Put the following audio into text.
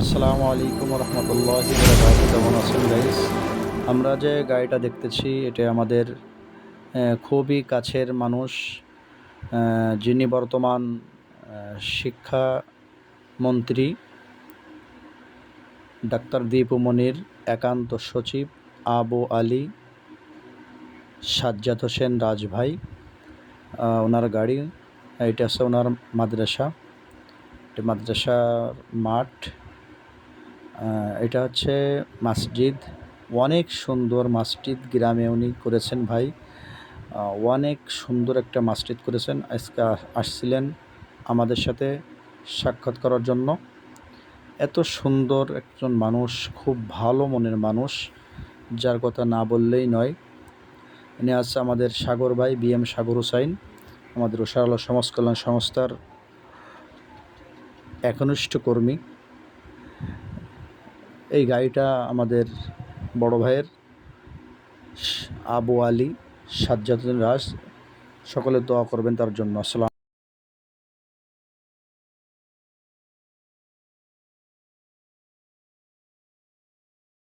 আসসালামু আলাইকুম রহমতুল্লাহি বারাকাতুহু। কেমন আছেন গাইস? আমরা যে গাড়িটা দেখতেছি এটা আমাদের খুবই কাছের মানুষ, যিনি বর্তমান শিক্ষামন্ত্রী ডাক্তার দীপু মনির একান্ত সচিব আবু আলী সাজ্জাদ হোসেন রাজভাই। ওনার গাড়ি, এটা হচ্ছে ওনার মাদ্রাসা, এটা মাদ্রাসার মাঠ। এটা হচ্ছে মসজিদ, অনেক সুন্দর মসজিদ, গ্রামে উনি করেছেন ভাই। অনেক সুন্দর একটা মসজিদ করেছেন। আজকে আসছিলেন আমাদের সাথে সাক্ষাৎ করার জন্য। এত সুন্দর একজন মানুষ, খুব ভালো মনের মানুষ, যার কথা না বললেই নয়। ইনি আছে আমাদের সাগর ভাই, BM সাগর হুসাইন, আমাদের উশারালা সমাজ কল্যাণ সংস্থার একনিষ্ঠ কর্মী। এই গাড়িটা আমাদের বড় ভাইয়ের আবু আলী সাজ্জাদ হোসেন রাজ। সকলে দোয়া করবেন তার জন্য। আসসালাম।